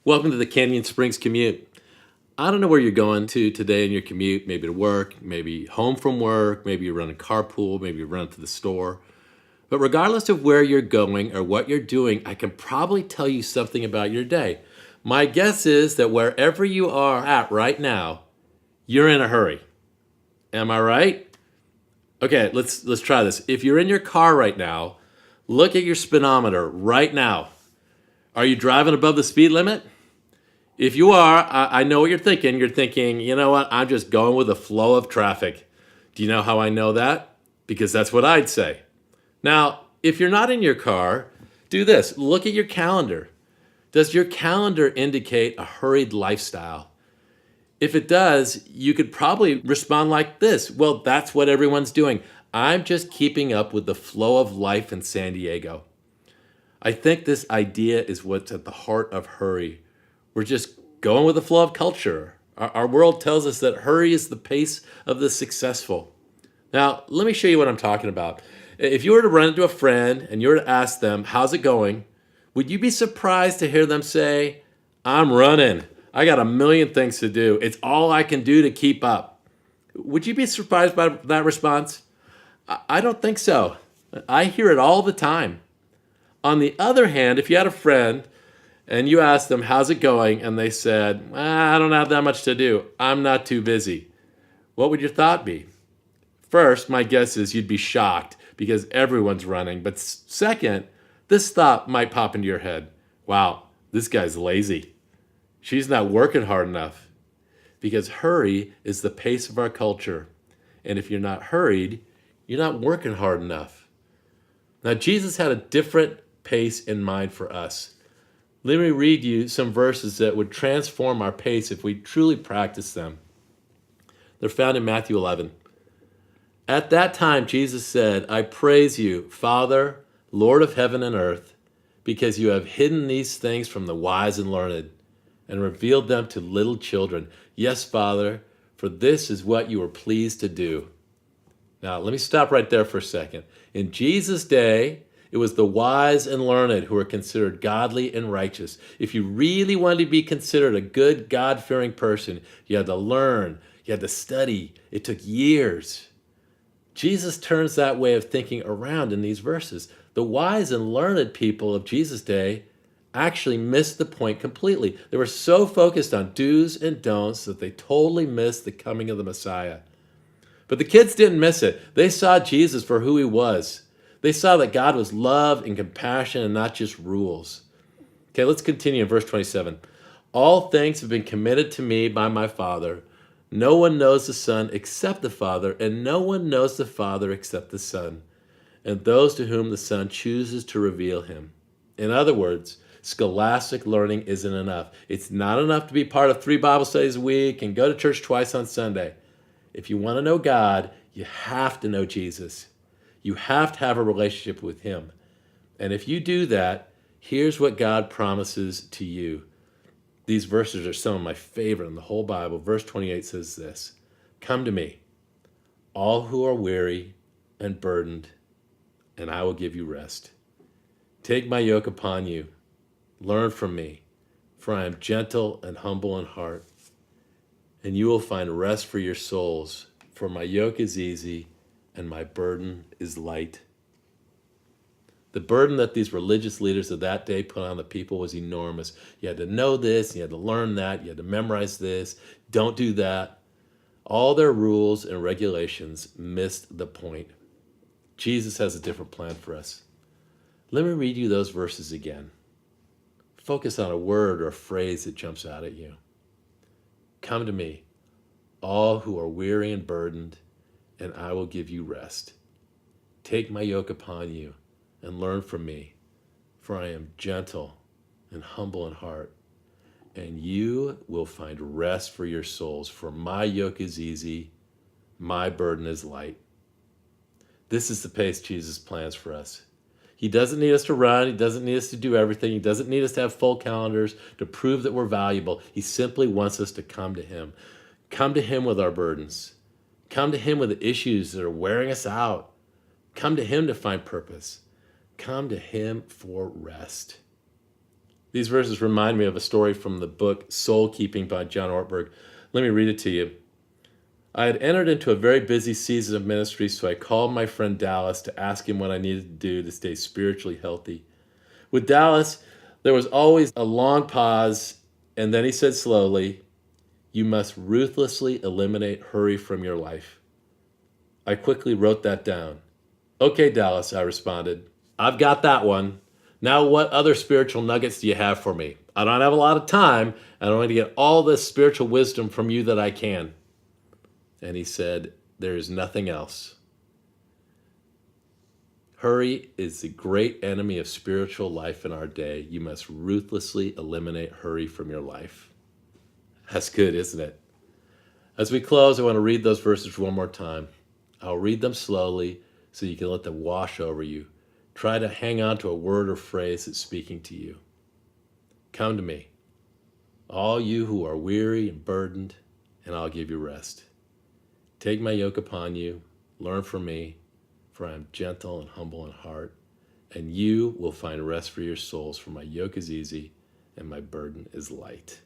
Welcome to the Canyon Springs Commute. I don't know where you're going to today in your commute, maybe to work, maybe home from work, maybe you're running carpool, maybe you're running to the store. But regardless of where you're going or what you're doing, I can probably tell you something about your day. My guess is that wherever you are at right now, you're in a hurry. Am I right? Okay, let's try this. If you're in your car right now, look at your speedometer right now. Are you driving above the speed limit? If you are, I know what you're thinking. You're thinking, you know what? I'm just going with the flow of traffic. Do you know how I know that? Because that's what I'd say. Now, if you're not in your car, do this. Look at your calendar. Does your calendar indicate a hurried lifestyle? If it does, you could probably respond like this. Well, that's what everyone's doing. I'm just keeping up with the flow of life in San Diego. I think this idea is what's at the heart of hurry. We're just going with the flow of culture. Our world tells us that hurry is the pace of the successful. Now, let me show you what I'm talking about. If you were to run into a friend and you were to ask them, how's it going? Would you be surprised to hear them say, I'm running. I got a million things to do. It's all I can do to keep up. Would you be surprised by that response? I don't think so. I hear it all the time. On the other hand, if you had a friend and you asked them, how's it going? And they said, I don't have that much to do. I'm not too busy. What would your thought be? First, my guess is you'd be shocked because everyone's running. But second, this thought might pop into your head. Wow, this guy's lazy. She's not working hard enough. Because hurry is the pace of our culture. And if you're not hurried, you're not working hard enough. Now, Jesus had a different pace in mind for us. Let me read you some verses that would transform our pace if we truly practice them. They're found in Matthew 11. At that time, Jesus said, I praise you, Father, Lord of heaven and earth, because you have hidden these things from the wise and learned and revealed them to little children. Yes, Father, for this is what you were pleased to do. Now, let me stop right there for a second. In Jesus' day, it was the wise and learned who were considered godly and righteous. If you really wanted to be considered a good, God-fearing person, you had to learn, you had to study. It took years. Jesus turns that way of thinking around in these verses. The wise and learned people of Jesus' day actually missed the point completely. They were so focused on do's and don'ts that they totally missed the coming of the Messiah. But the kids didn't miss it. They saw Jesus for who he was. They saw that God was love and compassion and not just rules. Okay, let's continue in verse 27. All things have been committed to me by my Father. No one knows the Son except the Father, and no one knows the Father except the Son, and those to whom the Son chooses to reveal him. In other words, scholastic learning isn't enough. It's not enough to be part of 3 Bible studies a week and go to church twice on Sunday. If you want to know God, you have to know Jesus. You have to have a relationship with him. And if you do that, here's what God promises to you. These verses are some of my favorite in the whole Bible. Verse 28 says this, come to me, all who are weary and burdened, and I will give you rest. Take my yoke upon you. Learn from me, for I am gentle and humble in heart, and you will find rest for your souls, for my yoke is easy and my burden is light. The burden that these religious leaders of that day put on the people was enormous. You had to know this, you had to learn that, you had to memorize this, don't do that. All their rules and regulations missed the point. Jesus has a different plan for us. Let me read you those verses again. Focus on a word or a phrase that jumps out at you. Come to me, all who are weary and burdened, and I will give you rest. Take my yoke upon you and learn from me, for I am gentle and humble in heart, and you will find rest for your souls, for my yoke is easy, my burden is light. This is the pace Jesus plans for us. He doesn't need us to run. He doesn't need us to do everything. He doesn't need us to have full calendars to prove that we're valuable. He simply wants us to come to him. Come to him with our burdens. Come to him with the issues that are wearing us out. Come to him to find purpose. Come to him for rest. These verses remind me of a story from the book Soul Keeping by John Ortberg. Let me read it to you. I had entered into a very busy season of ministry, so I called my friend Dallas to ask him what I needed to do to stay spiritually healthy. With Dallas, there was always a long pause, and then he said slowly, "You must ruthlessly eliminate hurry from your life." I quickly wrote that down. "Okay, Dallas," I responded. "I've got that one. Now, what other spiritual nuggets do you have for me? I don't have a lot of time, and I want to get all this spiritual wisdom from you that I can." And he said, "There is nothing else." Hurry is the great enemy of spiritual life in our day. You must ruthlessly eliminate hurry from your life. That's good, isn't it? As we close, I want to read those verses one more time. I'll read them slowly so you can let them wash over you. Try to hang on to a word or phrase that's speaking to you. Come to me, all you who are weary and burdened, and I'll give you rest. Take my yoke upon you, learn from me, for I am gentle and humble in heart, and you will find rest for your souls, for my yoke is easy and my burden is light.